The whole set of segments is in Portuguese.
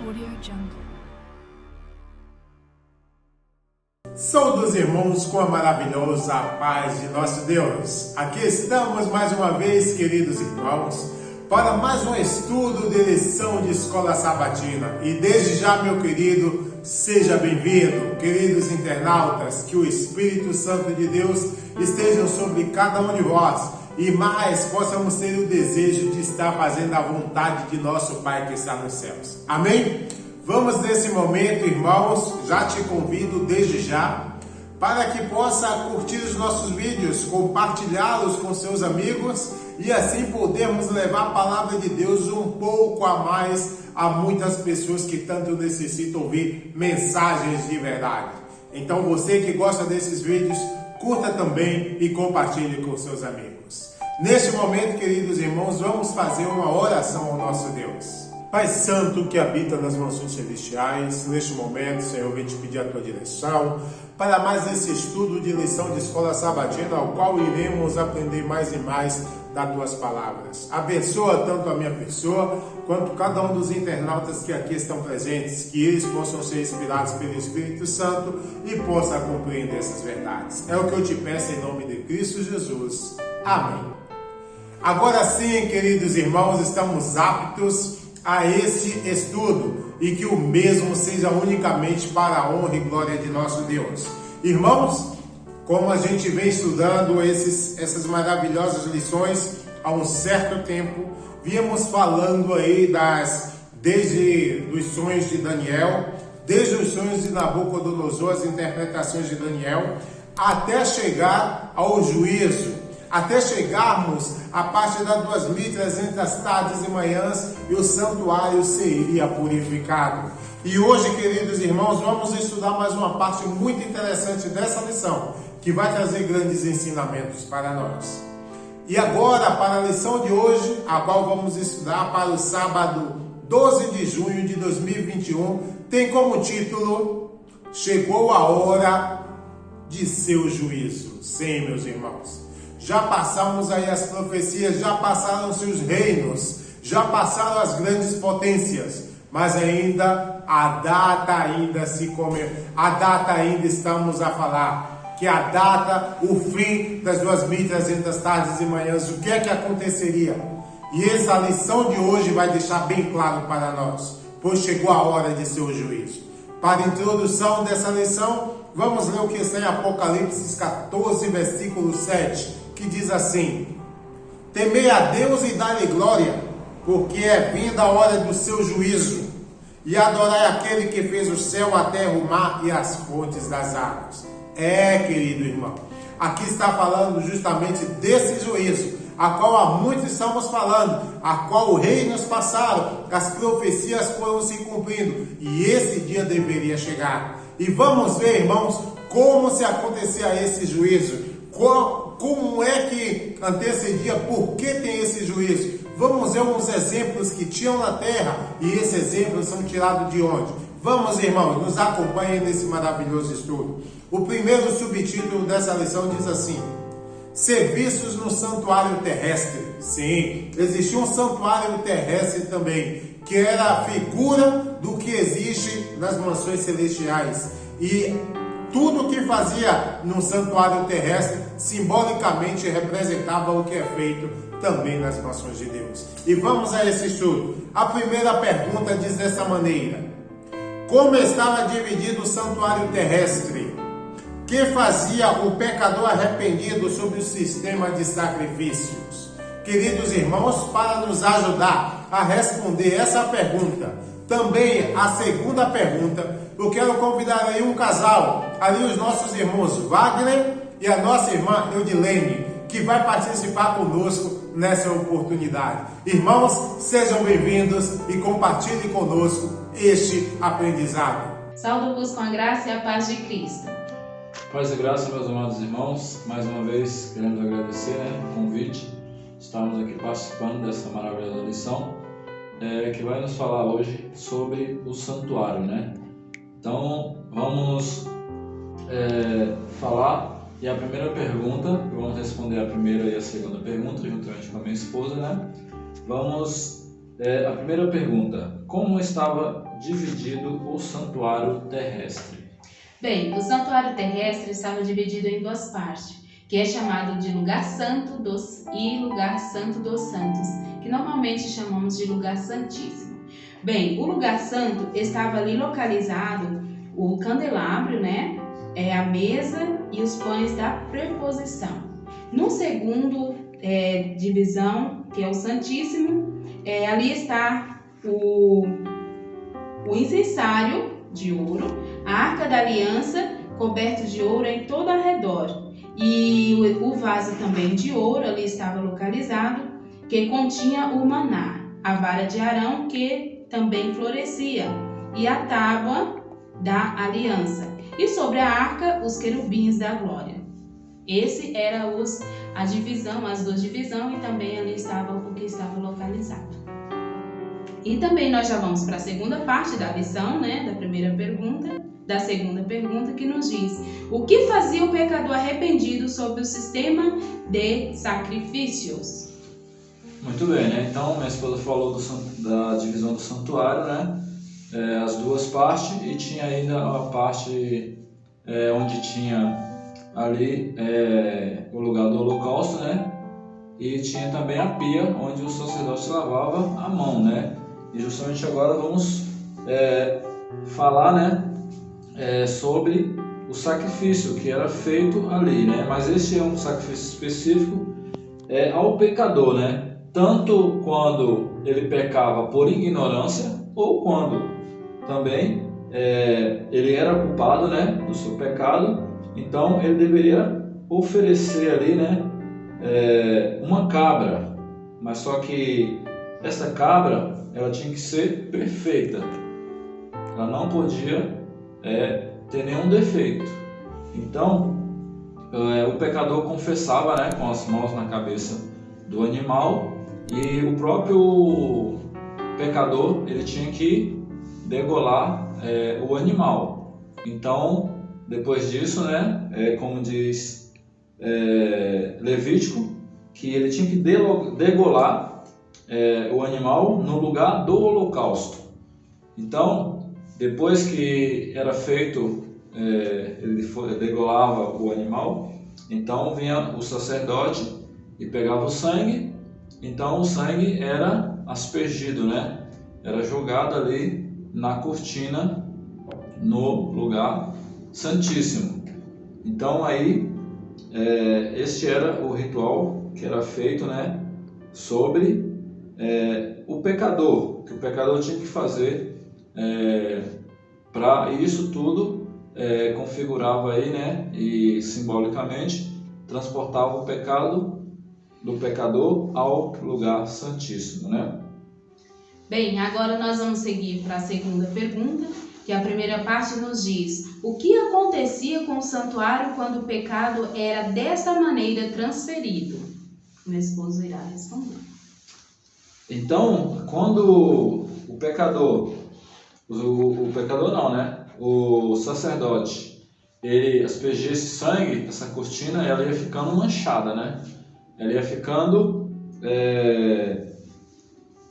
AudioJungle. Saudos irmãos com a maravilhosa paz de nosso Deus. Aqui estamos mais uma vez, queridos irmãos, para mais um estudo de lição de escola sabatina. E desde já, meu querido, seja bem-vindo, queridos internautas, que o Espírito Santo de Deus esteja sobre cada um de vós e mais possamos ter o desejo de estar fazendo a vontade de nosso Pai que está nos céus. Amém? Vamos nesse momento, irmãos, já te convido desde já para que possa curtir os nossos vídeos, compartilhá-los com seus amigos e assim podermos levar a palavra de Deus um pouco a mais a muitas pessoas que tanto necessitam ouvir mensagens de verdade. Então você que gosta desses vídeos, curta também e compartilhe com seus amigos. Neste momento, queridos irmãos, vamos fazer uma oração ao nosso Deus. Pai Santo que habita nas mansões celestiais, neste momento, Senhor, eu vim te pedir a tua direção para mais esse estudo de lição de escola sabatina, ao qual iremos aprender mais e mais das tuas palavras. Abençoa tanto a minha pessoa, quanto cada um dos internautas que aqui estão presentes, que eles possam ser inspirados pelo Espírito Santo e possam compreender essas verdades. É o que eu te peço em nome de Cristo Jesus. Amém. Agora sim, queridos irmãos, estamos aptos a esse estudo e que o mesmo seja unicamente para a honra e glória de nosso Deus. Irmãos, como a gente vem estudando essas maravilhosas lições há um certo tempo, viemos falando aí desde os sonhos de Daniel, desde os sonhos de Nabucodonosor, as interpretações de Daniel, até chegar ao juízo, até chegarmos à parte das 2.300 tardes e manhãs e o santuário seria purificado. E hoje, queridos irmãos, vamos estudar mais uma parte muito interessante dessa lição, que vai trazer grandes ensinamentos para nós. E agora, para a lição de hoje, a qual vamos estudar para o sábado 12 de junho de 2021, tem como título: Chegou a hora de seu juízo. Sim, meus irmãos. Já passamos aí as profecias, já passaram-se os reinos, já passaram as grandes potências, mas ainda a data ainda estamos a falar, que a data, o fim das 2.300 tardes e manhãs, o que é que aconteceria? E essa lição de hoje vai deixar bem claro para nós, pois chegou a hora de seu juízo. Para a introdução dessa lição, vamos ler o que está em Apocalipse 14, versículo 7, que diz assim: temei a Deus e dai-lhe glória, porque é vinda a hora do seu juízo, e adorai aquele que fez o céu, a terra, o mar e as fontes das águas. Querido irmão, aqui está falando justamente desse juízo, a qual há muito estamos falando, a qual os reinos passaram, as profecias foram se cumprindo, e esse dia deveria chegar. E vamos ver, irmãos, como se acontecia esse juízo, como é que antecedia, por que tem esse juízo. Vamos ver uns exemplos que tinham na terra, e esses exemplos são tirados de onde? Vamos, irmãos, nos acompanhem nesse maravilhoso estudo. O primeiro subtítulo dessa lição diz assim: serviços no santuário terrestre. Sim, existia um santuário terrestre também, que era a figura do que existe nas mansões celestiais. E tudo que fazia no santuário terrestre, simbolicamente representava o que é feito também nas mansões de Deus. E vamos a esse estudo. A primeira pergunta diz dessa maneira: como estava dividido o santuário terrestre? Que fazia o pecador arrependido sobre o sistema de sacrifícios? Queridos irmãos, para nos ajudar a responder essa pergunta, também a segunda pergunta, eu quero convidar aí um casal, ali os nossos irmãos Wagner e a nossa irmã Eudilene, que vai participar conosco nessa oportunidade. Irmãos, sejam bem-vindos e compartilhem conosco este aprendizado. Saúdo-vos com a graça e a paz de Cristo. Paz e graça, meus amados irmãos. Mais uma vez queremos agradecer o convite. Estamos aqui participando dessa maravilhosa lição que vai nos falar hoje sobre o santuário, Então, vamos falar, e a primeira pergunta, vamos responder a primeira e a segunda pergunta, juntamente com a minha esposa, Vamos A primeira pergunta: como estava dividido o santuário terrestre? Bem, o santuário terrestre estava dividido em duas partes, que é chamado de lugar santo e lugar santo dos santos, que normalmente chamamos de lugar santíssimo. Bem, o lugar santo estava ali localizado o candelabro, né? A mesa e os pães da preposição. No segundo divisão, que é o santíssimo, ali está o incensário de ouro, a arca da aliança coberto de ouro em todo ao redor, e o vaso também de ouro ali estava localizado, que continha o maná, a vara de Arão que também florescia, e a tábua da aliança, e sobre a arca os querubins da glória. Esse era a divisão, as duas divisões, e também ali estava o que estava localizado. E também nós já vamos para a segunda parte da lição, né, da segunda pergunta, que nos diz: o que fazia o pecador arrependido sob o sistema de sacrifícios? Muito bem, né? Então, minha esposa falou da divisão do santuário, né? As duas partes, e tinha ainda a parte onde tinha ali o lugar do holocausto, né? E tinha também a pia, onde o sacerdote lavava a mão, né? E justamente agora vamos falar, né, sobre o sacrifício que era feito ali, né? Mas esse é um sacrifício específico ao pecador, né? Tanto quando ele pecava por ignorância, ou quando também ele era culpado, né, do seu pecado. Então ele deveria oferecer ali, né, uma cabra, mas só que essa cabra ela tinha que ser perfeita, ela não podia ter nenhum defeito. Então o pecador confessava, né, com as mãos na cabeça do animal, e o próprio pecador ele tinha que degolar o animal. Então depois disso, né, como diz Levítico, que ele tinha que degolar o animal no lugar do holocausto. Então, depois que era feito, ele degolava o animal, então vinha o sacerdote e pegava o sangue. Então o sangue era aspergido, né? Era jogado ali na cortina, no lugar santíssimo. Então aí este era o ritual que era feito, né, sobre o pecador, que o pecador tinha que fazer para isso tudo configurava aí, né, e simbolicamente transportava o pecado do pecador ao lugar santíssimo, né? Bem, agora nós vamos seguir para a segunda pergunta, que a primeira parte nos diz: o que acontecia com o santuário quando o pecado era desta maneira transferido? Meu esposo irá responder. Então, quando o pecador não, né? O sacerdote, ele aspergia esse sangue, essa cortina, ela ia ficando manchada, né? Ela ia ficando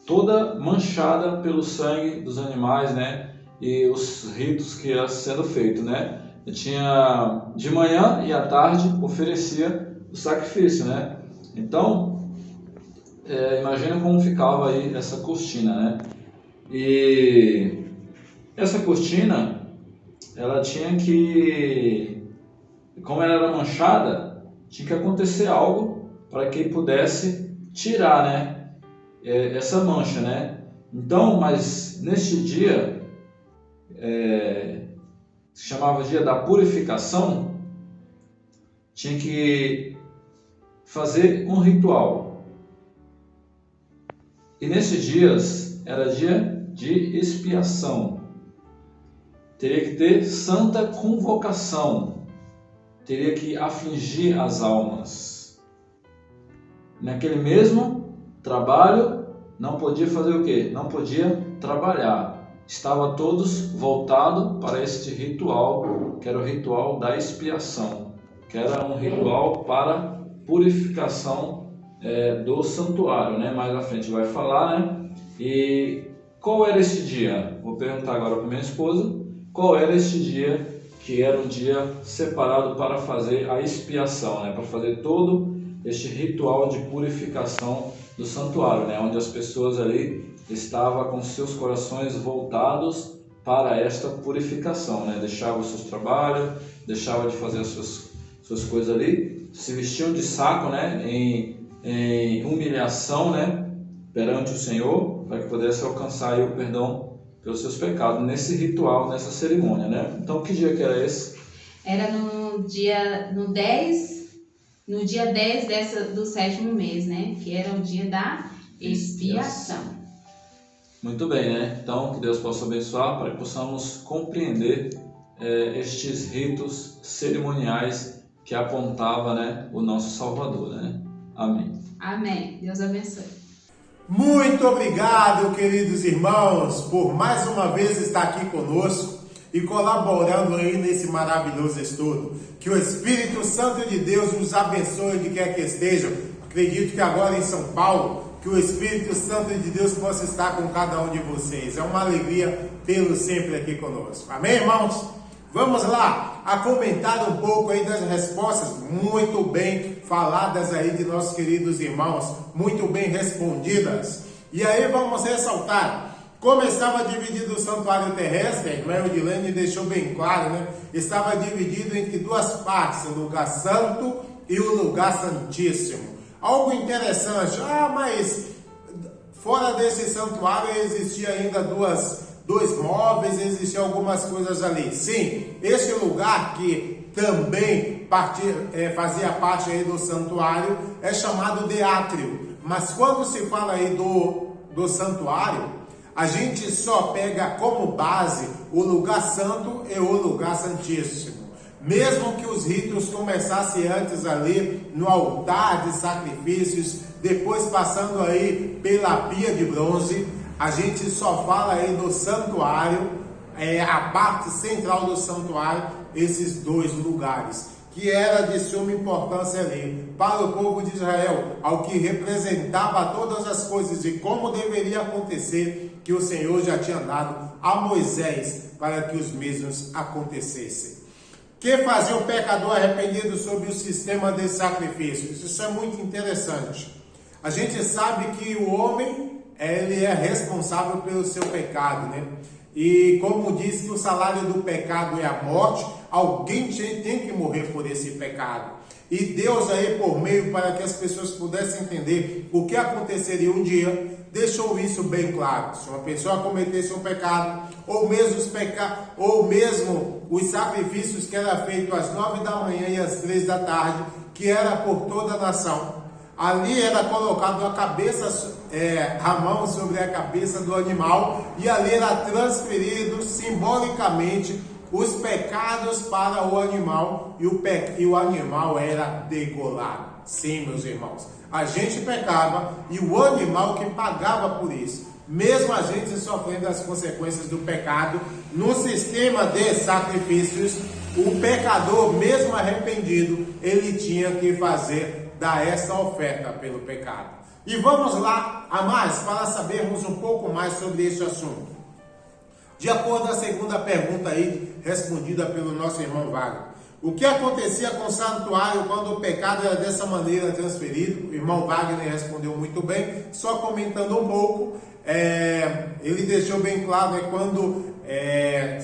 toda manchada pelo sangue dos animais, né? E os ritos que ia sendo feito, né? Tinha de manhã e à tarde oferecia o sacrifício, né? Então, imagina como ficava aí essa cortina, né? E essa cortina, ela tinha que, como ela era manchada, tinha que acontecer algo para que pudesse tirar, né, essa mancha, né? Então, mas neste dia, se chamava dia da purificação, tinha que fazer um ritual. E nesses dias era dia de expiação. Teria que ter santa convocação. Teria que afligir as almas. Naquele mesmo trabalho, não podia fazer o quê? Não podia trabalhar. Estava todos voltados para este ritual, que era o ritual da expiação, que era um ritual para purificação do santuário, né? Mais à frente vai falar, né? E qual era este dia? Vou perguntar agora para minha esposa, qual era este dia que era um dia separado para fazer a expiação, né? Para fazer todo este ritual de purificação do santuário, né? Onde as pessoas ali estavam com seus corações voltados para esta purificação, né? Deixavam os seus trabalhos, deixavam de fazer as suas coisas ali, se vestiam de saco, né? Em humilhação, né? Perante o Senhor, para que pudesse alcançar aí o perdão pelos seus pecados, nesse ritual, nessa cerimônia, né? Então, que dia que era esse? Era no dia 10 do 7º mês, né? Que era o dia da expiação. Muito bem, né? Então, que Deus possa abençoar para que possamos compreender estes ritos cerimoniais que apontava, né, o nosso Salvador, né? Amém. Amém. Deus abençoe. Muito obrigado, queridos irmãos, por mais uma vez estar aqui conosco e colaborando aí nesse maravilhoso estudo. Que o Espírito Santo de Deus nos abençoe onde quer que estejam. Acredito que agora em São Paulo, que o Espírito Santo de Deus possa estar com cada um de vocês. É uma alegria tê-lo sempre aqui conosco. Amém, irmãos? Vamos lá a comentar um pouco aí das respostas muito bem faladas aí de nossos queridos irmãos, muito bem respondidas. E aí vamos ressaltar como estava dividido o santuário terrestre. A irmã Odilene deixou bem claro, né? Estava dividido entre duas partes, o lugar santo e o lugar santíssimo. Algo interessante, mas fora desse santuário existia ainda dois móveis, existiam algumas coisas ali. Sim, esse lugar que também fazia parte aí do santuário é chamado de átrio. Mas quando se fala aí do santuário, a gente só pega como base o lugar santo e o lugar santíssimo. Mesmo que os ritos começassem antes ali no altar de sacrifícios, depois passando aí pela pia de bronze, a gente só fala aí do santuário, a parte central do santuário, esses dois lugares, que era de suma importância ali para o povo de Israel, ao que representava todas as coisas e como deveria acontecer, que o Senhor já tinha dado a Moisés para que os mesmos acontecessem. Que fazia o pecador arrependido sobre o sistema de sacrifícios? Isso é muito interessante. A gente sabe que o homem, ele é responsável pelo seu pecado, né? E como diz que o salário do pecado é a morte, alguém tem que morrer por esse pecado. E Deus aí, por meio para que as pessoas pudessem entender o que aconteceria um dia, deixou isso bem claro. Se uma pessoa cometesse um pecado, ou mesmo os sacrifícios que eram feitos às 9 da manhã e às 3 da tarde, que era por toda a nação, ali era colocado a mão sobre a cabeça do animal, e ali era transferido simbolicamente os pecados para o animal, e o animal era degolado. Sim, meus irmãos, a gente pecava e o animal que pagava por isso. Mesmo a gente sofrendo as consequências do pecado, no sistema de sacrifícios, o pecador, mesmo arrependido, ele tinha que dar essa oferta pelo pecado. E vamos lá a mais para sabermos um pouco mais sobre esse assunto. De acordo com a segunda pergunta aí, respondida pelo nosso irmão Wagner, o que acontecia com o santuário quando o pecado era dessa maneira transferido? O irmão Wagner respondeu muito bem, só comentando um pouco. Ele deixou bem claro, quando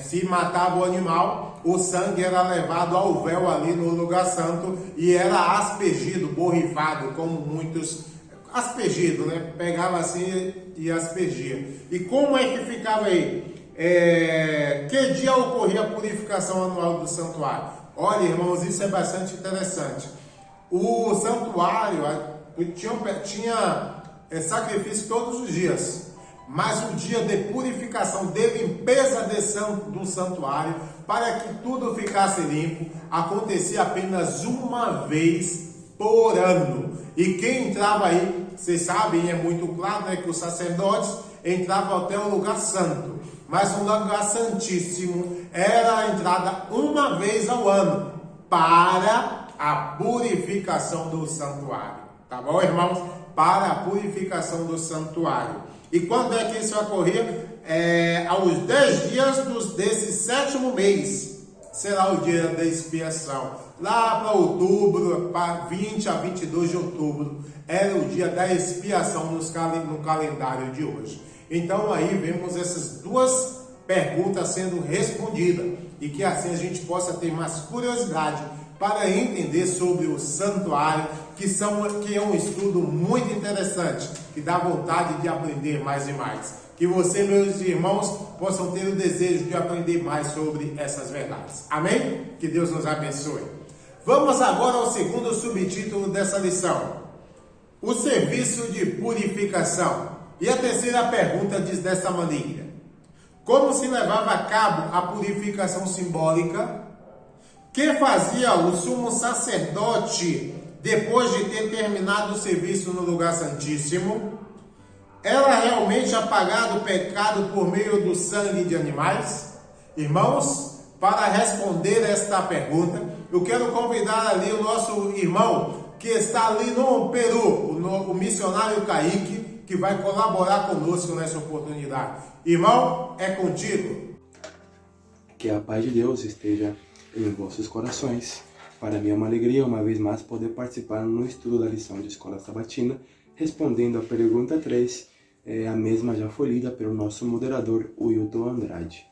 se matava o animal, o sangue era levado ao véu ali no lugar santo e era aspergido, borrifado, como muitos, aspergido, né? Pegava assim e aspergia. E como é que ficava aí? Que dia ocorria a purificação anual do santuário? Olha, irmãos, isso é bastante interessante. O santuário tinha sacrifício todos os dias, mas o dia de purificação, de limpeza do santuário, para que tudo ficasse limpo, acontecia apenas uma vez por ano. E quem entrava aí, vocês sabem, é muito claro, né, que os sacerdotes entravam até o lugar santo, mas o lugar santíssimo era a entrada uma vez ao ano para a purificação do santuário. Tá bom, irmãos? Para a purificação do santuário. E quando é que isso ocorria? Aos 10 dias desse 7º mês, será o dia da expiação. Lá para outubro, para 20 a 22 de outubro, era o dia da expiação no calendário de hoje. Então aí vemos essas duas perguntas sendo respondidas, e que assim a gente possa ter mais curiosidade para entender sobre o santuário, que é um estudo muito interessante, que dá vontade de aprender mais e mais. Que você, meus irmãos, possam ter o desejo de aprender mais sobre essas verdades. Amém? Que Deus nos abençoe. Vamos agora ao segundo subtítulo dessa lição: o serviço de purificação. E a terceira pergunta diz desta maneira: como se levava a cabo a purificação simbólica? Que fazia o sumo sacerdote depois de ter terminado o serviço no lugar santíssimo? Era realmente apagado o pecado por meio do sangue de animais? Irmãos, para responder esta pergunta, eu quero convidar ali o nosso irmão que está ali no Peru, o missionário Kaique, que vai colaborar conosco nessa oportunidade. Irmão, é contigo. Que a paz de Deus esteja em vossos corações. Para mim é uma alegria, uma vez mais, poder participar no estudo da lição de Escola Sabatina, respondendo a pergunta 3, a mesma já foi lida pelo nosso moderador, Wilton Andrade.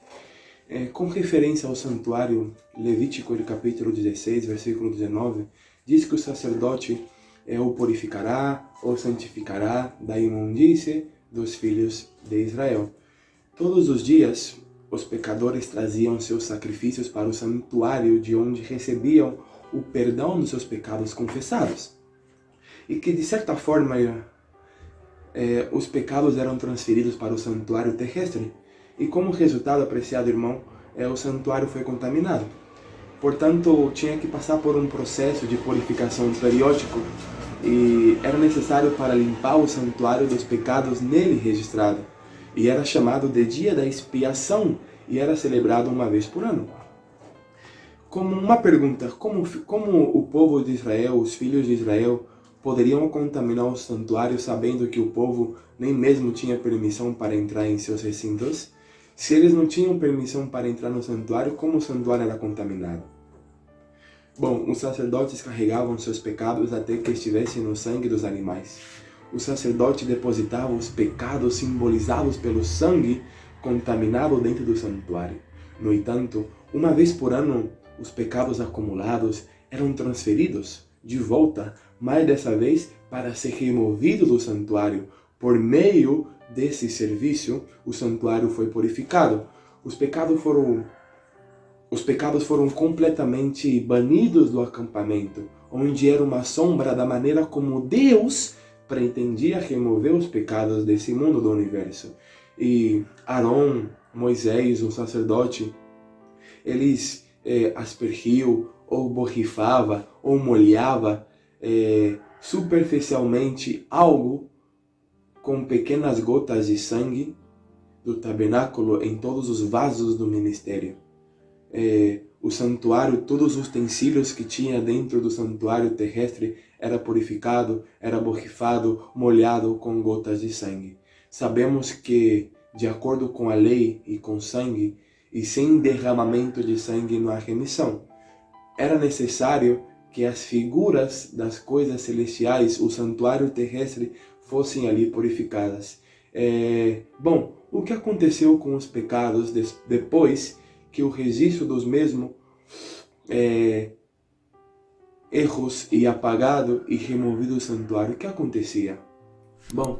Com referência ao santuário, Levítico, capítulo 16, versículo 19, diz que o sacerdote o purificará ou santificará da imundície dos filhos de Israel. Todos os dias, os pecadores traziam seus sacrifícios para o santuário, de onde recebiam o perdão dos seus pecados confessados. E que, de certa forma, os pecados eram transferidos para o santuário terrestre. E como resultado, apreciado irmão, o santuário foi contaminado. Portanto, tinha que passar por um processo de purificação periódico, e era necessário para limpar o santuário dos pecados nele registrados. E era chamado de Dia da Expiação, e era celebrado uma vez por ano. Como uma pergunta: como o povo de Israel, os filhos de Israel, poderiam contaminar o santuário sabendo que o povo nem mesmo tinha permissão para entrar em seus recintos? Se eles não tinham permissão para entrar no santuário, como o santuário era contaminado? Bom, os sacerdotes carregavam seus pecados até que estivessem no sangue dos animais. O sacerdote depositava os pecados simbolizados pelo sangue contaminado dentro do santuário. No entanto, uma vez por ano, os pecados acumulados eram transferidos de volta, mas dessa vez para ser removido do santuário. Por meio desse serviço, o santuário foi purificado. Os pecados foram completamente banidos do acampamento, onde era uma sombra da maneira como Deus pretendia remover os pecados desse mundo do universo. E Arão, Moisés, o sacerdote, eles aspergiam, ou borrifava, ou molhava superficialmente algo com pequenas gotas de sangue do tabernáculo em todos os vasos do ministério. O santuário, todos os utensílios que tinha dentro do santuário terrestre era purificado, era borrifado, molhado com gotas de sangue. Sabemos que, de acordo com a lei e com sangue, e sem derramamento de sangue não há remissão. Era necessário que as figuras das coisas celestiais, o santuário terrestre, fossem ali purificadas. Bom, o que aconteceu com os pecados depois que o registro dos mesmos erros e apagado e removido do santuário? O que acontecia? Bom,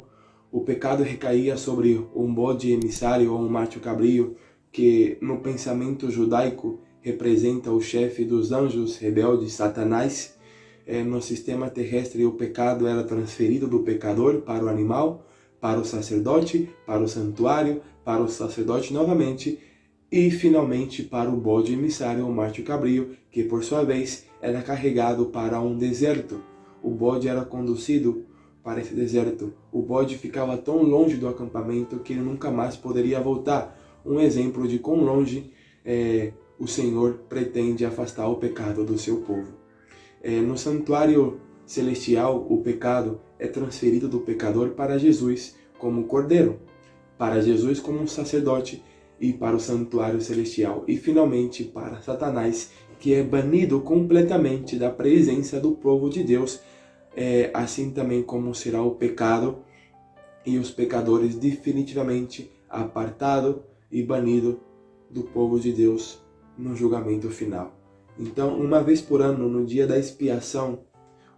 o pecado recaía sobre um bode emissário ou um macho cabrio, que no pensamento judaico representa o chefe dos anjos rebeldes, Satanás. No sistema terrestre, o pecado era transferido do pecador para o animal, para o sacerdote, para o santuário, para o sacerdote novamente, e finalmente para o bode emissário ou macho cabrio, que por sua vez era carregado para um deserto. O bode era conduzido para esse deserto. O bode ficava tão longe do acampamento que ele nunca mais poderia voltar. Um exemplo de quão longe o Senhor pretende afastar o pecado do seu povo. No santuário celestial, o pecado é transferido do pecador para Jesus como cordeiro. para Jesus como um sacerdote e para o santuário celestial, e finalmente para Satanás, que é banido completamente da presença do povo de Deus, assim também como será o pecado e os pecadores definitivamente apartado e banido do povo de Deus no julgamento final. Então, uma vez por ano, no dia da expiação,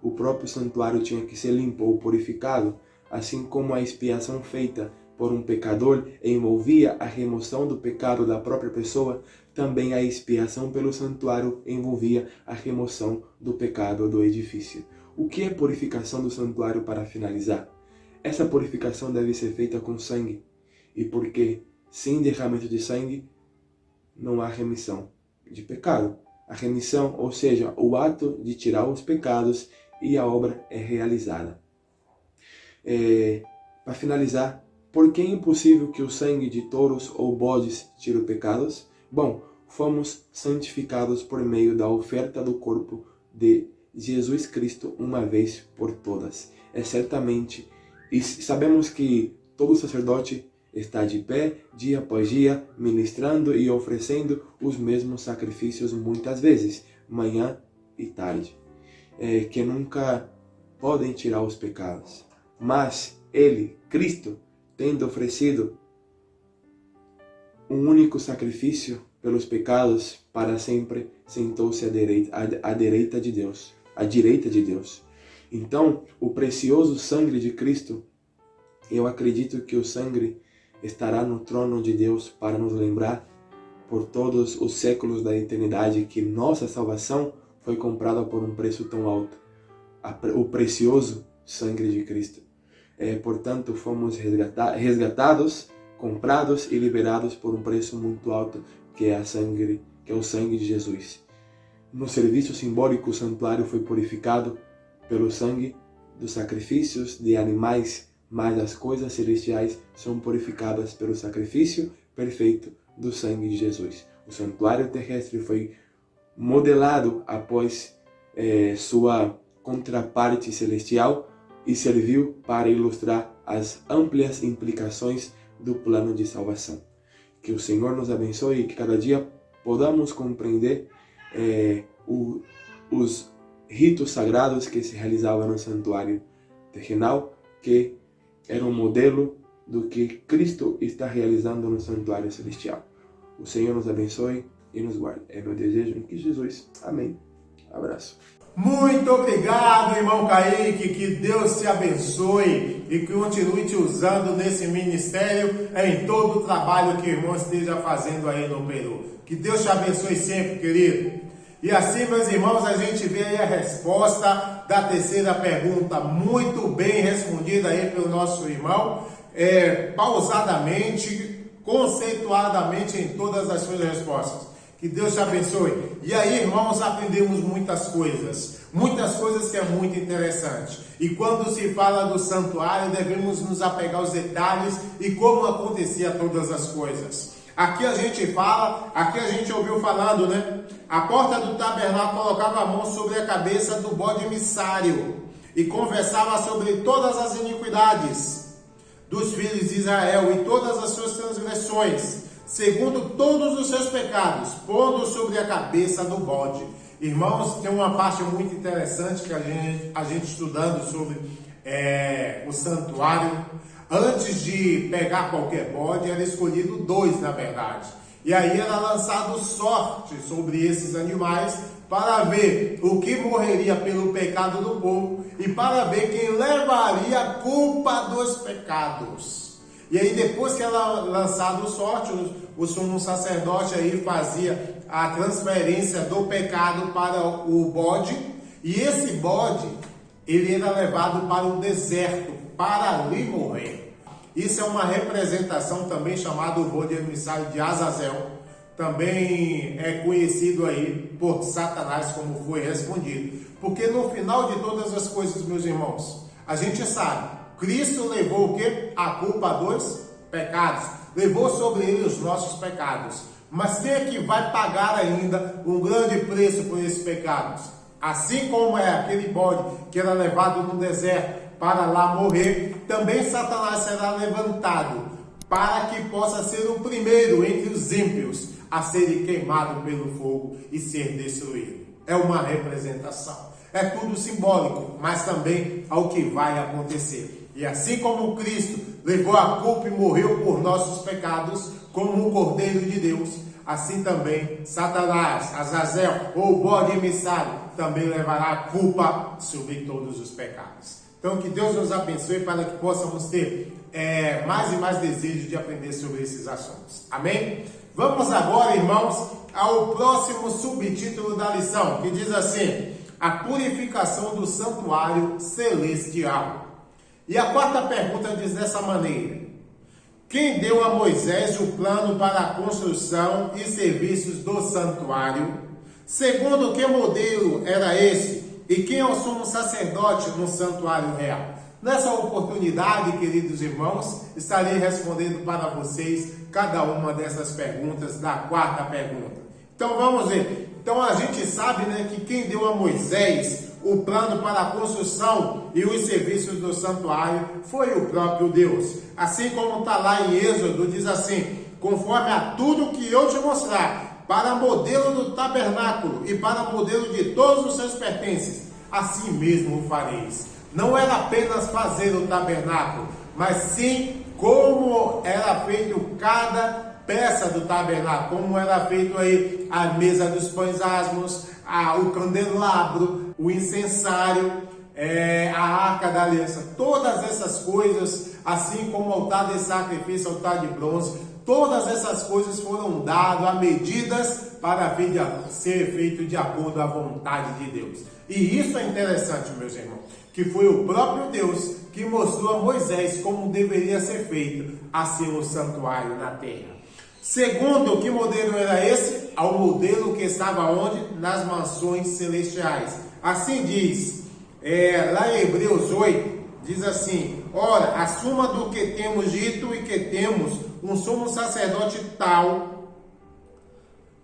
o próprio santuário tinha que ser limpo ou purificado, assim como a expiação feita por um pecador envolvia a remoção do pecado da própria pessoa, também a expiação pelo santuário envolvia a remoção do pecado do edifício. O que é purificação do santuário para finalizar? Essa purificação deve ser feita com sangue, e porque sem derramamento de sangue não há remissão de pecado. A remissão, ou seja, o ato de tirar os pecados, e a obra é realizada. Para finalizar, por que é impossível que o sangue de touros ou bodes tire os pecados? Bom, fomos santificados por meio da oferta do corpo de Jesus Cristo uma vez por todas. E sabemos que todo sacerdote está de pé, dia após dia, ministrando e oferecendo os mesmos sacrifícios muitas vezes, manhã e tarde, que nunca podem tirar os pecados. Mas Ele, Cristo, tendo oferecido um único sacrifício pelos pecados para sempre, sentou-se à direita de Deus. Então, o precioso sangue de Cristo, eu acredito que o sangue estará no trono de Deus para nos lembrar por todos os séculos da eternidade que nossa salvação foi comprada por um preço tão alto, o precioso sangue de Cristo. Portanto, fomos resgatados, comprados e liberados por um preço muito alto, que é o sangue de Jesus. No serviço simbólico, o santuário foi purificado pelo sangue dos sacrifícios de animais, mas as coisas celestiais são purificadas pelo sacrifício perfeito do sangue de Jesus. O santuário terrestre foi modelado após sua contraparte celestial e serviu para ilustrar as amplias implicações do plano de salvação. Que o Senhor nos abençoe e que cada dia podamos compreender os ritos sagrados que se realizavam no santuário terrenal, que era um modelo do que Cristo está realizando no santuário celestial. O Senhor nos abençoe e nos guarde. É meu desejo em Cristo Jesus. Amém. Abraço. Muito obrigado, irmão Kaique, que Deus te abençoe e que continue te usando nesse ministério, em todo o trabalho que o irmão esteja fazendo aí no Peru. Que Deus te abençoe sempre, querido. E assim, meus irmãos, a gente vê aí a resposta da terceira pergunta, muito bem respondida aí pelo nosso irmão, pausadamente, conceituadamente em todas as suas respostas. Que Deus te abençoe. E aí, irmãos, aprendemos muitas coisas que é muito interessante. E quando se fala do santuário, devemos nos apegar aos detalhes e como acontecia todas as coisas. Aqui a gente ouviu falando, né? A porta do tabernáculo colocava a mão sobre a cabeça do bode emissário e conversava sobre todas as iniquidades dos filhos de Israel e todas as suas transgressões, segundo todos os seus pecados, pondo sobre a cabeça do bode. Irmãos, tem uma parte muito interessante que a gente estudando sobre o santuário. Antes de pegar qualquer bode, era escolhido 2, na verdade. E aí era lançado sorte sobre esses animais para ver o que morreria pelo pecado do povo e para ver quem levaria a culpa dos pecados. E aí depois que era lançado sorte, o sumo sacerdote aí fazia a transferência do pecado para o bode. E esse bode, ele era levado para o deserto, para ali morrer. Isso é uma representação também chamada o bode emissário de Azazel. Também é conhecido aí por Satanás, como foi respondido. Porque no final de todas as coisas, meus irmãos, a gente sabe, Cristo levou o quê? A culpa dos pecados. Levou sobre ele os nossos pecados. Mas quem é que vai pagar ainda um grande preço por esses pecados? Assim como é aquele bode que era levado no deserto para lá morrer, também Satanás será levantado para que possa ser o primeiro entre os ímpios a ser queimado pelo fogo e ser destruído. É uma representação. É tudo simbólico, mas também ao que vai acontecer. E assim como Cristo levou a culpa e morreu por nossos pecados, como um Cordeiro de Deus, assim também Satanás, Azazel ou o bode emissário também levará a culpa sobre todos os pecados. Então que Deus nos abençoe para que possamos ter mais e mais desejo de aprender sobre esses assuntos. Amém? Vamos agora, irmãos, ao próximo subtítulo da lição, que diz assim: a purificação do santuário celestial. E a quarta pergunta diz dessa maneira: quem deu a Moisés o plano para a construção e serviços do santuário? Segundo que modelo era esse? E quem é o sumo sacerdote no santuário real? Nessa oportunidade, queridos irmãos, estarei respondendo para vocês cada uma dessas perguntas da quarta pergunta. Então vamos ver. Então a gente sabe, que quem deu a Moisés o plano para a construção e os serviços do santuário foi o próprio Deus. Assim como está lá em Êxodo, diz assim: conforme a tudo que eu te mostrar, para modelo do tabernáculo e para modelo de todos os seus pertences, assim mesmo o fareis. Não era apenas fazer o tabernáculo, mas sim como era feito cada peça do tabernáculo, como era feito aí a mesa dos pães asmos, o candelabro, o incensário, a arca da aliança, todas essas coisas, assim como o altar de sacrifício, altar de bronze, todas essas coisas foram dadas a medidas para ser feito de acordo à vontade de Deus. E isso é interessante, meus irmãos, que foi o próprio Deus que mostrou a Moisés como deveria ser feito assim o santuário na terra. Segundo, que modelo era esse? Ao modelo que estava onde? Nas mansões celestiais. Assim diz, lá em Hebreus 8, diz assim: ora, a suma do que temos dito e que temos um sumo sacerdote tal,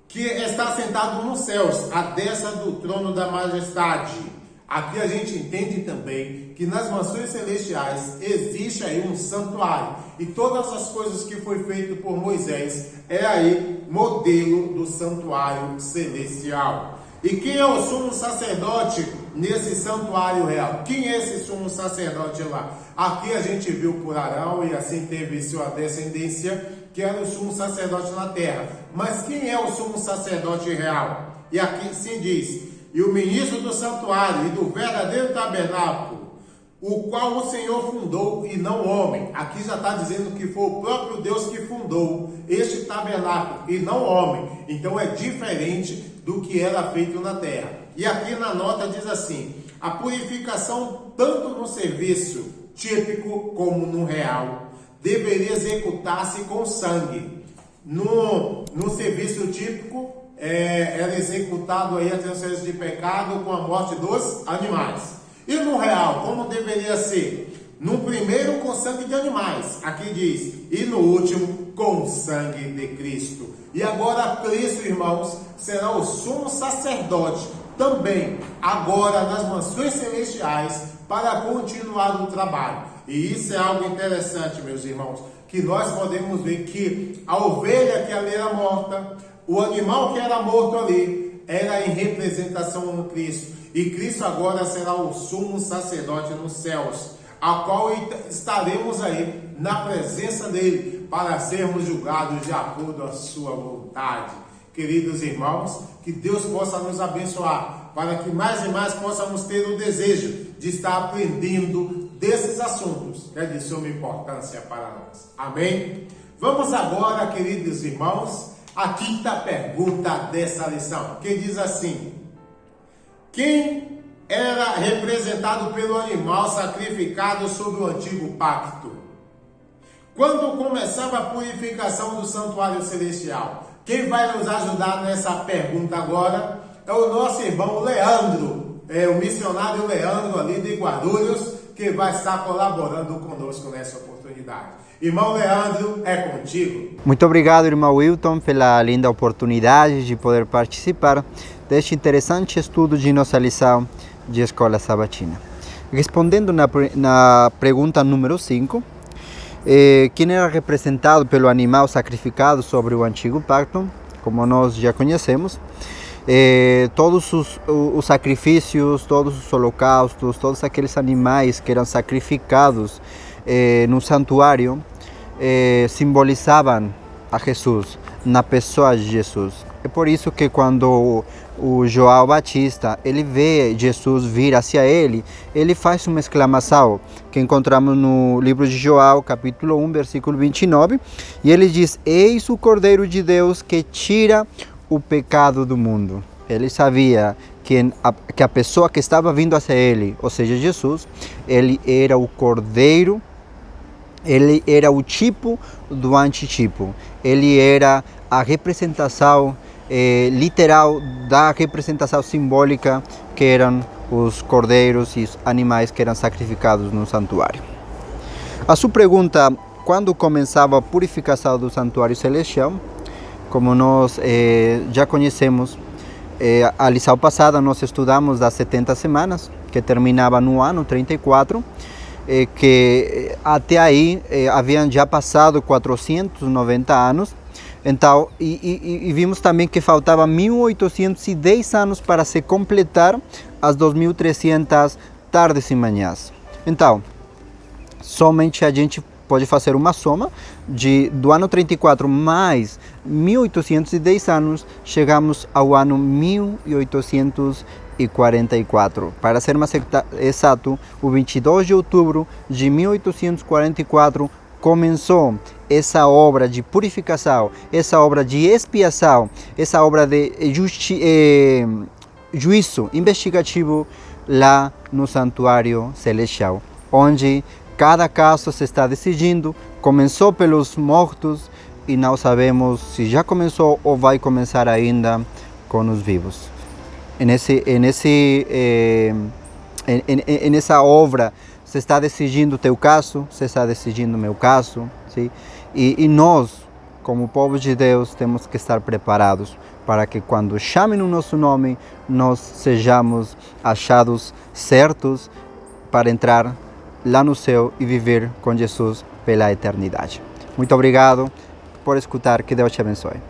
que está sentado nos céus, à destra do trono da majestade. Aqui a gente entende também que nas mansões celestiais existe aí um santuário. E todas as coisas que foi feito por Moisés é aí modelo do santuário celestial. E quem é o sumo sacerdote nesse santuário real? Quem é esse sumo sacerdote lá? Aqui a gente viu por Arão e assim teve sua descendência, que era o sumo sacerdote na terra. Mas quem é o sumo sacerdote real? E aqui sim diz: e o ministro do santuário e do verdadeiro tabernáculo, o qual o Senhor fundou e não homem. Aqui já está dizendo que foi o próprio Deus que fundou este tabernáculo e não homem. Então é diferente do que era feito na terra. E aqui na nota diz assim: a purificação tanto no serviço típico como no real deveria executar-se com sangue. No serviço típico era executado aí a transferência de pecado com a morte dos animais. E no real, como deveria ser? No primeiro, com sangue de animais, aqui diz, e no último, com sangue de Cristo. E agora Cristo, irmãos, será o sumo sacerdote também, agora nas mansões celestiais, para continuar o trabalho. E isso é algo interessante, meus irmãos, que nós podemos ver que a ovelha que ali era morta, o animal que era morto ali, era em representação de Cristo. E Cristo agora será o sumo sacerdote nos céus, a qual estaremos aí na presença dele para sermos julgados de acordo à sua vontade. Queridos irmãos, que Deus possa nos abençoar, para que mais e mais possamos ter o desejo de estar aprendendo desses assuntos, que é de suma importância para nós. Amém? Vamos agora, queridos irmãos, à quinta pergunta dessa lição, que diz assim: quem era representado pelo animal sacrificado sob o antigo pacto? Quando começava a purificação do santuário celestial? Quem vai nos ajudar nessa pergunta agora é o nosso irmão Leandro, o missionário Leandro ali de Guarulhos, que vai estar colaborando conosco nessa oportunidade. Irmão Leandro, é contigo. Muito obrigado, irmão Wilton, pela linda oportunidade de poder participar deste interessante estudo de nossa lição de Escola Sabatina. Respondendo na pergunta número 5, quem era representado pelo animal sacrificado sobre o antigo pacto, como nós já conhecemos. Todos os sacrifícios, todos os holocaustos, todos aqueles animais que eram sacrificados no santuário simbolizavam a Jesus, na pessoa de Jesus. É por isso que quando o João Batista ele vê Jesus vir hacia ele faz uma exclamação que encontramos no livro de João, capítulo 1, versículo 29, e ele diz: eis o Cordeiro de Deus que tira o pecado do mundo. Ele sabia que a pessoa que estava vindo hacia ele, ou seja, Jesus, ele era o Cordeiro, ele era o tipo do antitipo, ele era a representação literal da representação simbólica que eram os cordeiros e os animais que eram sacrificados no santuário. A sua pergunta, quando começava a purificação do santuário celestial, como nós já conhecemos, a lição passada nós estudamos das 70 semanas, que terminava no ano 34, que até aí haviam já passado 490 anos, então, e vimos também que faltava 1810 anos para se completar as 2300 tardes e manhãs. Então, somente a gente pode fazer uma soma do ano 34 mais 1810 anos, chegamos ao ano 1844. Para ser mais exato, o 22 de outubro de 1844 começou essa obra de purificação, essa obra de expiação, essa obra de juízo investigativo lá no santuário celestial, onde cada caso se está decidindo. Começou pelos mortos e não sabemos se já começou ou vai começar ainda com os vivos. Nessa obra se está decidindo o teu caso, se está decidindo o meu caso, sim? E nós, como povo de Deus, temos que estar preparados para que quando chamem o nosso nome, nós sejamos achados certos para entrar lá no céu e viver com Jesus pela eternidade. Muito obrigado por escutar, que Deus te abençoe.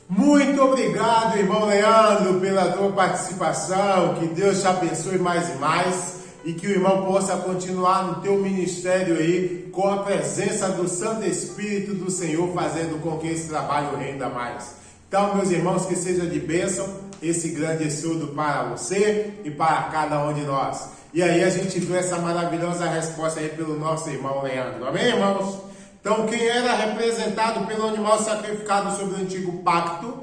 Muito obrigado, irmão Leandro, pela tua participação, que Deus te abençoe mais e mais, e que o irmão possa continuar no teu ministério aí, com a presença do Santo Espírito do Senhor, fazendo com que esse trabalho renda mais. Então, meus irmãos, que seja de bênção esse grande estudo para você e para cada um de nós. E aí a gente viu essa maravilhosa resposta aí pelo nosso irmão Leandro. Amém, irmãos? Então, quem era representado pelo animal sacrificado sobre o antigo pacto,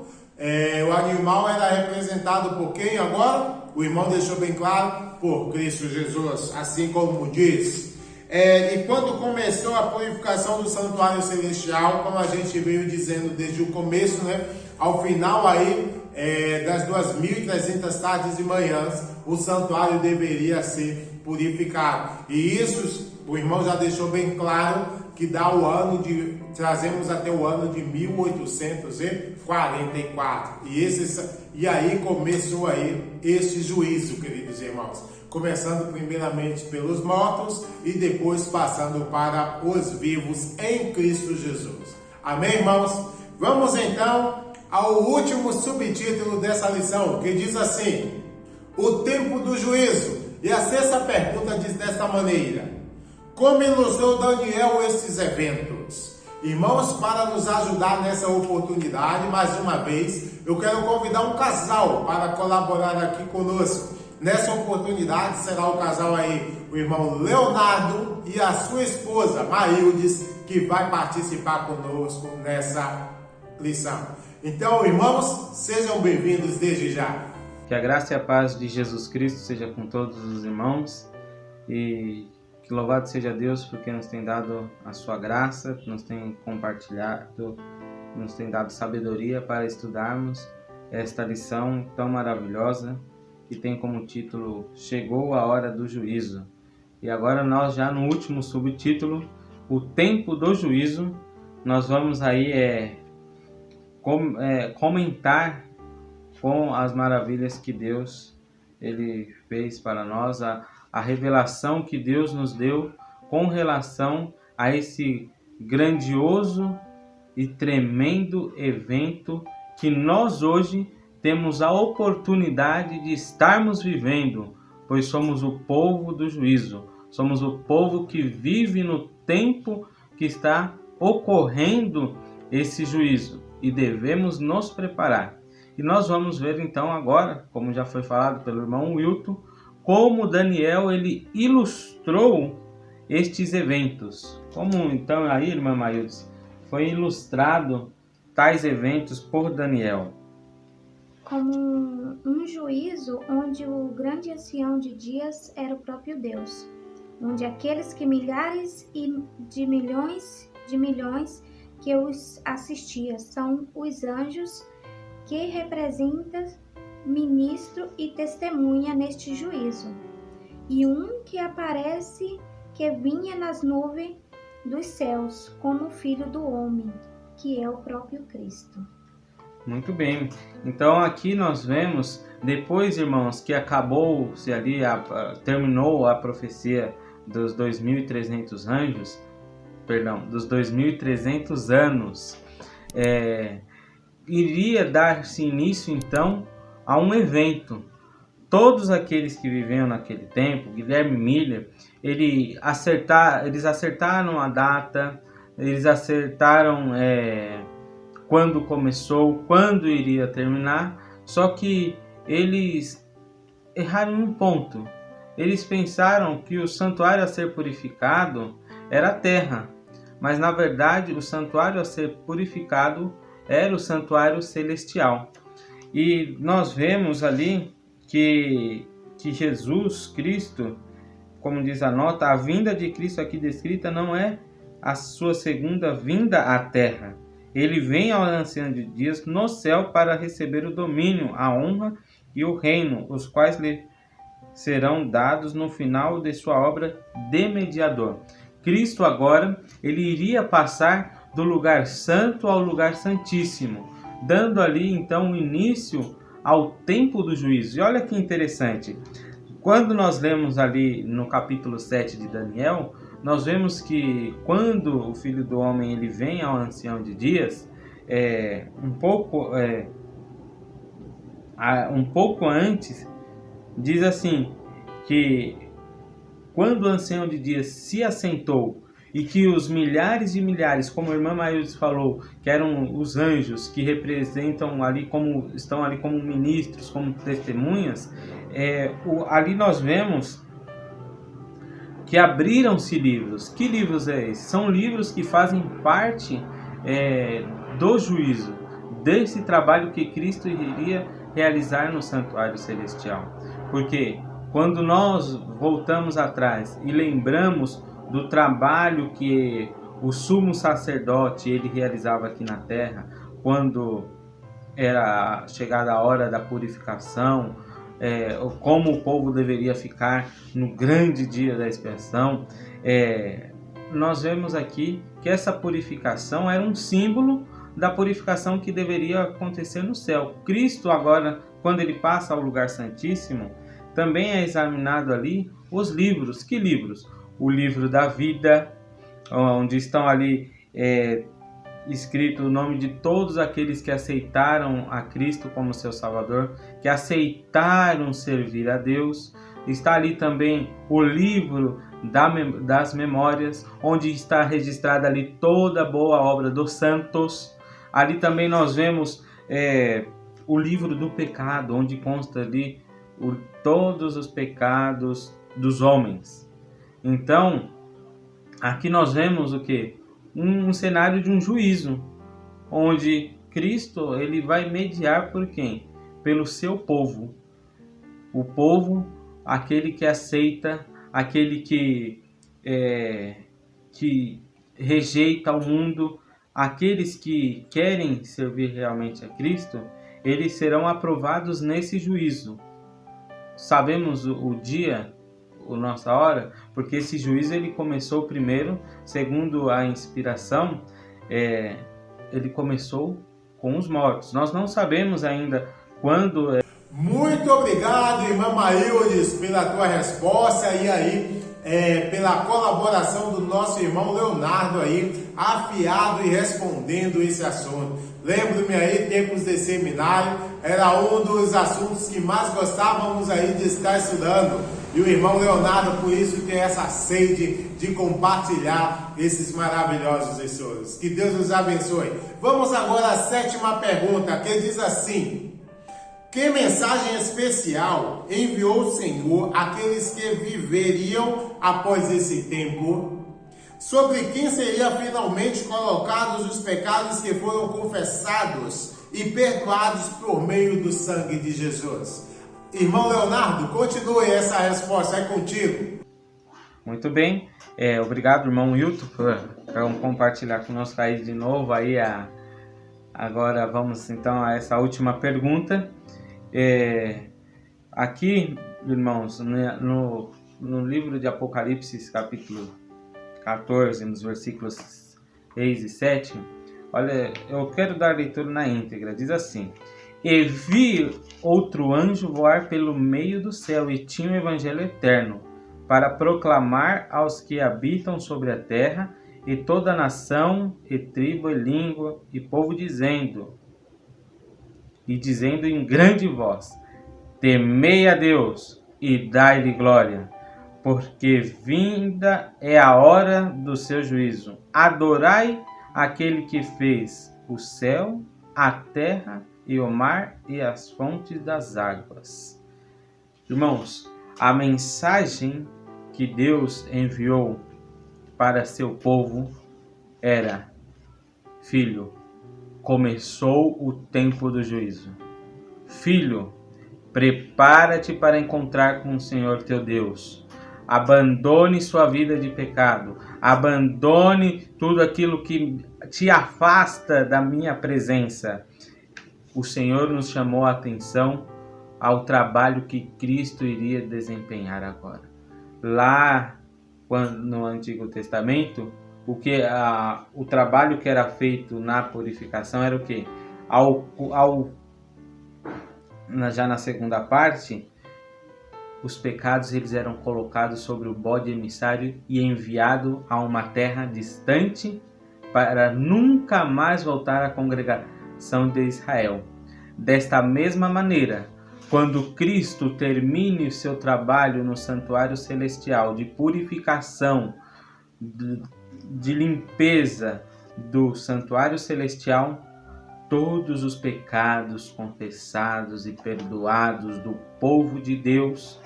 o animal era representado por quem agora? O irmão deixou bem claro, por Cristo Jesus, assim como diz. E quando começou a purificação do santuário celestial, como a gente veio dizendo desde o começo, né? Ao final aí, das 2300 tardes e manhãs, o santuário deveria ser purificado. E isso, o irmão já deixou bem claro, que dá trazemos até o ano de 1844. E aí começou aí esse juízo, queridos irmãos. Começando primeiramente pelos mortos e depois passando para os vivos em Cristo Jesus. Amém, irmãos? Vamos então ao último subtítulo dessa lição, que diz assim: o tempo do juízo. E a sexta pergunta diz desta maneira: como ilustrou Daniel esses eventos? Irmãos, para nos ajudar nessa oportunidade, mais uma vez, eu quero convidar um casal para colaborar aqui conosco. Nessa oportunidade será o casal aí, o irmão Leonardo e a sua esposa, Marildes, que vai participar conosco nessa lição. Então, irmãos, sejam bem-vindos desde já. Que a graça e a paz de Jesus Cristo seja com todos os irmãos e que louvado seja Deus porque nos tem dado a sua graça, nos tem compartilhado, nos tem dado sabedoria para estudarmos esta lição tão maravilhosa que tem como título Chegou a Hora do Juízo. E agora nós já no último subtítulo, o tempo do juízo, nós vamos aí comentar com as maravilhas que Deus ele fez para nós, a revelação que Deus nos deu com relação a esse grandioso e tremendo evento que nós hoje temos a oportunidade de estarmos vivendo, pois somos o povo do juízo, somos o povo que vive no tempo que está ocorrendo esse juízo e devemos nos preparar. E nós vamos ver então agora, como já foi falado pelo irmão Wilton, como Daniel ele ilustrou estes eventos. Como então aí, irmã Maíldes, foi ilustrado tais eventos por Daniel? Como um juízo onde o grande ancião de dias era o próprio Deus, onde aqueles que milhares e de milhões que os assistia são os anjos que representam ministro e testemunha neste juízo, e um que aparece que vinha nas nuvens dos céus como filho do homem, que é o próprio Cristo. Muito bem, então aqui nós vemos, depois, irmãos, que acabou-se ali, terminou a profecia dos 2.300 anjos, dos 2.300 anos, iria dar-se início então a um evento. Todos aqueles que viviam naquele tempo, Guilherme Miller, eles acertaram a data, eles acertaram quando começou, quando iria terminar, só que eles erraram em um ponto. Eles pensaram que o santuário a ser purificado era a terra, mas na verdade o santuário a ser purificado era o santuário celestial. E nós vemos ali que Jesus Cristo, como diz a nota, a vinda de Cristo aqui descrita não é a sua segunda vinda à terra. Ele vem ao ancião de dias no céu para receber o domínio, a honra e o reino, os quais lhe serão dados no final de sua obra de mediador. Cristo agora, ele iria passar do lugar santo ao lugar santíssimo, dando ali então o início ao tempo do juízo. E olha que interessante, quando nós lemos ali no capítulo 7 de Daniel, nós vemos que quando o Filho do Homem ele vem ao ancião de dias, um pouco antes, diz assim, que quando o ancião de dias se assentou e que os milhares e milhares, como a irmã Maíldes falou, que eram os anjos que representam ali estão ali como ministros, como testemunhas, ali nós vemos que abriram-se livros. Que livros é esse? São livros que fazem parte do juízo, desse trabalho que Cristo iria realizar no santuário celestial. Porque quando nós voltamos atrás e lembramos do trabalho que o sumo sacerdote ele realizava aqui na terra, quando era chegada a hora da purificação, como o povo deveria ficar no grande dia da expiação, nós vemos aqui que essa purificação era um símbolo da purificação que deveria acontecer no céu. Cristo agora, quando ele passa ao lugar santíssimo, também é examinado ali os livros. Que livros? O livro da vida, onde estão ali escrito o nome de todos aqueles que aceitaram a Cristo como seu Salvador, que aceitaram servir a Deus. Está ali também o livro das memórias, onde está registrada ali toda a boa obra dos santos. Ali também nós vemos o livro do pecado, onde consta ali todos os pecados dos homens. Então, aqui nós vemos o quê? Um cenário de um juízo, onde Cristo ele vai mediar por quem? Pelo seu povo. O povo, aquele que aceita, aquele que rejeita o mundo, aqueles que querem servir realmente a Cristo, eles serão aprovados nesse juízo. Sabemos o dia, a nossa hora, porque esse juízo ele começou primeiro, segundo a inspiração, ele começou com os mortos. Nós não sabemos ainda quando. Muito obrigado, irmã Maíldes, pela tua resposta. E aí, pela colaboração do nosso irmão Leonardo aí, afiado e respondendo esse assunto. Lembro-me aí, tempos de seminário, era um dos assuntos que mais gostávamos aí de estar estudando. E o irmão Leonardo, por isso, tem essa sede de compartilhar esses maravilhosos estudos. Que Deus nos abençoe. Vamos agora à 7ª pergunta, que diz assim: que mensagem especial enviou o Senhor àqueles que viveriam após esse tempo? Sobre quem seria finalmente colocados os pecados que foram confessados e perdoados por meio do sangue de Jesus? Irmão Leonardo, continue essa resposta, é contigo. Muito bem, obrigado, irmão Wilton, por compartilhar conosco aí de novo. Aí agora vamos então a essa última pergunta. Aqui, irmãos, no livro de Apocalipse, capítulo 14, nos versículos 6 e 7, olha, eu quero dar leitura na íntegra. Diz assim: e vi outro anjo voar pelo meio do céu, e tinha o evangelho eterno, para proclamar aos que habitam sobre a terra, e toda nação, e tribo, e língua, e povo, dizendo em grande voz: temei a Deus, e dai-lhe glória, porque vinda é a hora do seu juízo. Adorai aquele que fez o céu, a terra e o mar e as fontes das águas. Irmãos, a mensagem que Deus enviou para seu povo era: filho, começou o tempo do juízo. Filho, prepara-te para encontrar com o Senhor teu Deus. Abandone sua vida de pecado. Abandone tudo aquilo que te afasta da minha presença. O Senhor nos chamou a atenção ao trabalho que Cristo iria desempenhar agora. Lá no Antigo Testamento, o trabalho que era feito na purificação era o quê? Já na segunda parte, os pecados eles eram colocados sobre o bode emissário e enviado a uma terra distante para nunca mais voltar à congregação de Israel. Desta mesma maneira, quando Cristo termine o seu trabalho no santuário celestial de purificação, de limpeza do santuário celestial, todos os pecados confessados e perdoados do povo de Deus,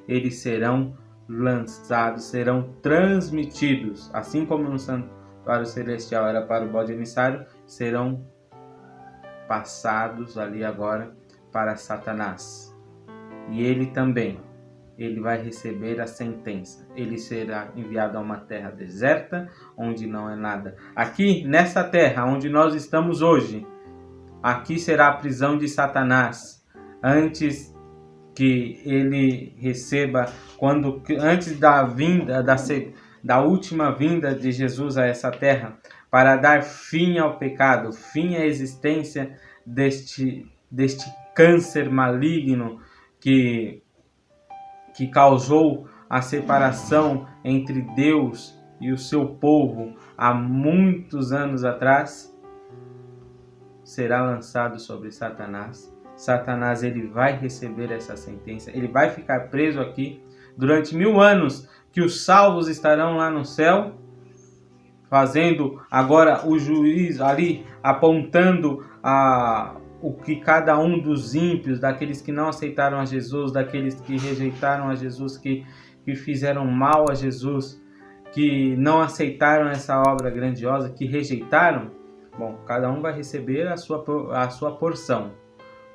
eles serão lançados, serão transmitidos, assim como no santuário celestial era para o bode emissário, serão passados ali agora para Satanás. E ele vai receber a sentença. Ele será enviado a uma terra deserta, onde não é nada. Aqui, nessa terra onde nós estamos hoje, aqui será a prisão de Satanás, antes que ele receba, antes da última vinda de Jesus a essa terra, para dar fim ao pecado, fim à existência deste câncer maligno que causou a separação entre Deus e o seu povo há muitos anos atrás. Será lançado sobre Satanás. Satanás ele vai receber essa sentença. Ele vai ficar preso aqui durante 1000 anos, que os salvos estarão lá no céu, fazendo agora o juízo ali, apontando o que cada um dos ímpios, daqueles que não aceitaram a Jesus, daqueles que rejeitaram a Jesus, que fizeram mal a Jesus, que não aceitaram essa obra grandiosa, que rejeitaram. Bom, cada um vai receber a sua porção,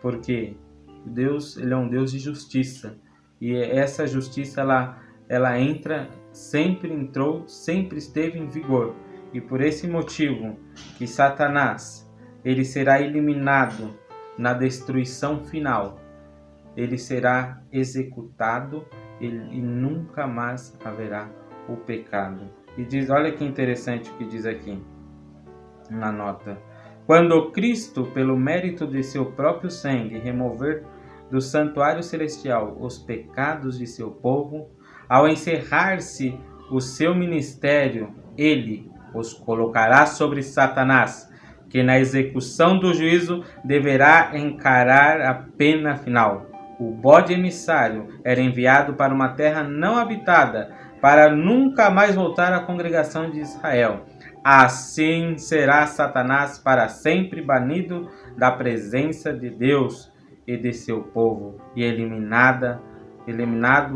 porque Deus ele é um Deus de justiça, e essa justiça ela sempre entrou, sempre esteve em vigor, e por esse motivo que Satanás ele será eliminado na destruição final, ele será executado e nunca mais haverá o pecado. E diz, olha que interessante o que diz aqui na nota: quando Cristo, pelo mérito de seu próprio sangue, remover do santuário celestial os pecados de seu povo, Ao encerrar-se o seu ministério, ele os colocará sobre Satanás, que na execução do juízo deverá encarar a pena final. O bode emissário era enviado para uma terra não habitada, para nunca mais voltar à congregação de Israel. Assim será Satanás para sempre banido da presença de Deus e de seu povo, e eliminado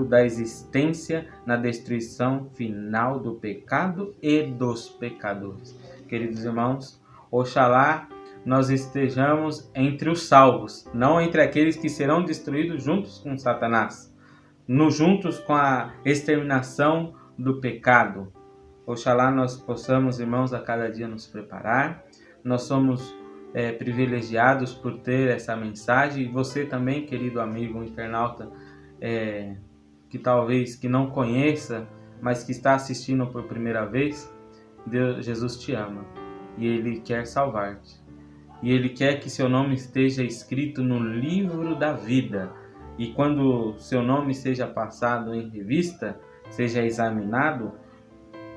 da existência na destruição final do pecado e dos pecadores. Queridos irmãos, oxalá nós estejamos entre os salvos, não entre aqueles que serão destruídos juntos com Satanás, juntos com a exterminação do pecado. Oxalá nós possamos, irmãos, a cada dia nos preparar. Nós somos privilegiados por ter essa mensagem, e você também, querido amigo internauta, que talvez que não conheça, mas que está assistindo por primeira vez, Jesus te ama e Ele quer salvar-te. E Ele quer que seu nome esteja escrito no livro da vida. E quando seu nome seja passado em revista, seja examinado,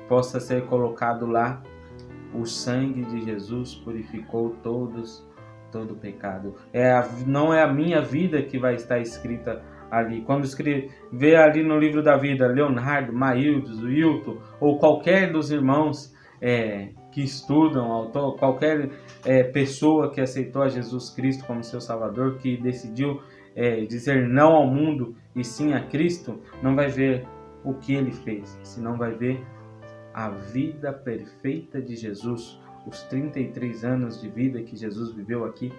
possa ser colocado lá: o sangue de Jesus purificou todo pecado. Não é a minha vida que vai estar escrita ali. Quando vê ali no livro da vida Leonardo, Maildes, Wilton ou qualquer dos irmãos que estudam, qualquer pessoa que aceitou a Jesus Cristo como seu Salvador, que decidiu dizer não ao mundo e sim a Cristo, não vai ver o que ele fez, senão vai ver a vida perfeita de Jesus, os 33 anos de vida que Jesus viveu aqui,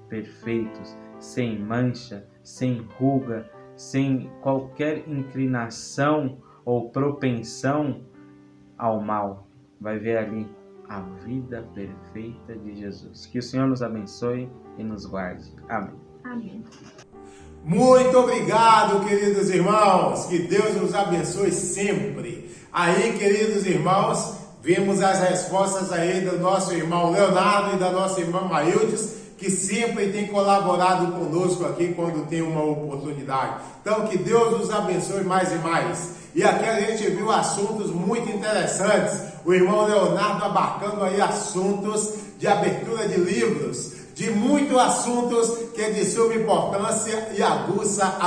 perfeitos, sem mancha, sem ruga, sem qualquer inclinação ou propensão ao mal. Vai ver ali a vida perfeita de Jesus. Que o Senhor nos abençoe e nos guarde. Amém. Amém. Muito obrigado, queridos irmãos. Que Deus nos abençoe sempre. Aí, queridos irmãos, vimos as respostas aí do nosso irmão Leonardo e da nossa irmã Maildes, que sempre tem colaborado conosco aqui quando tem uma oportunidade. Então, que Deus nos abençoe mais e mais. E aqui a gente viu assuntos muito interessantes. O irmão Leonardo abarcando aí assuntos de abertura de livros, de muitos assuntos que é de suma importância e aguça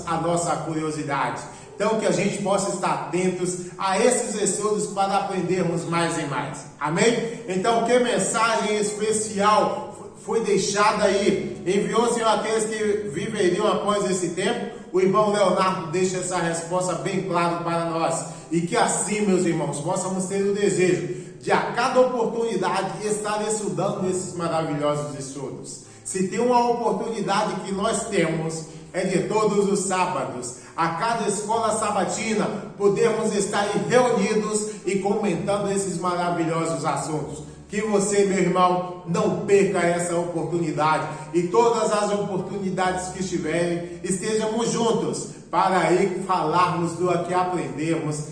a nossa curiosidade. Então, que a gente possa estar atentos a esses estudos para aprendermos mais e mais. Amém? Então, que mensagem especial foi deixada aí? Enviou-se aqueles que viveriam após esse tempo? O irmão Leonardo deixa essa resposta bem clara para nós. E que assim, meus irmãos, possamos ter o desejo de a cada oportunidade estar estudando esses maravilhosos estudos. Se tem uma oportunidade que nós temos, é de todos os sábados, a cada escola sabatina, podermos estar reunidos e comentando esses maravilhosos assuntos. Que você, meu irmão, não perca essa oportunidade, e todas as oportunidades que estiverem, estejamos juntos para aí falarmos do que aprendemos,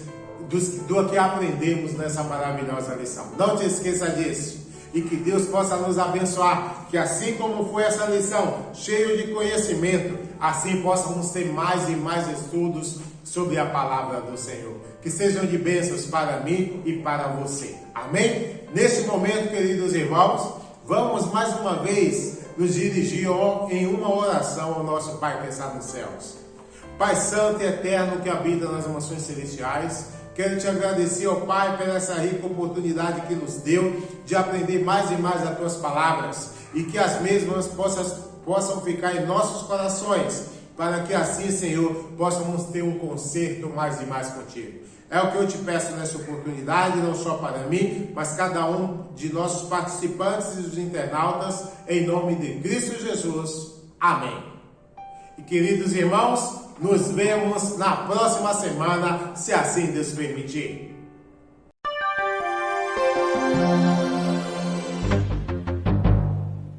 do que aprendemos nessa maravilhosa lição. Não te esqueça disso. E que Deus possa nos abençoar, que assim como foi essa lição, cheio de conhecimento, assim possamos ter mais e mais estudos sobre a palavra do Senhor. Que sejam de bênçãos para mim e para você. Amém? Neste momento, queridos irmãos, vamos mais uma vez nos dirigir em uma oração ao nosso Pai que está nos céus. Pai Santo e Eterno que habita nas mansões celestiais, quero te agradecer, ó Pai, por essa rica oportunidade que nos deu de aprender mais e mais as tuas palavras, e que as mesmas possam ficar em nossos corações, para que assim, Senhor, possamos ter um concerto mais e mais contigo. É o que eu te peço nessa oportunidade, não só para mim, mas cada um de nossos participantes e dos internautas, em nome de Cristo Jesus. Amém. E queridos irmãos, nos vemos na próxima semana, se assim Deus permitir.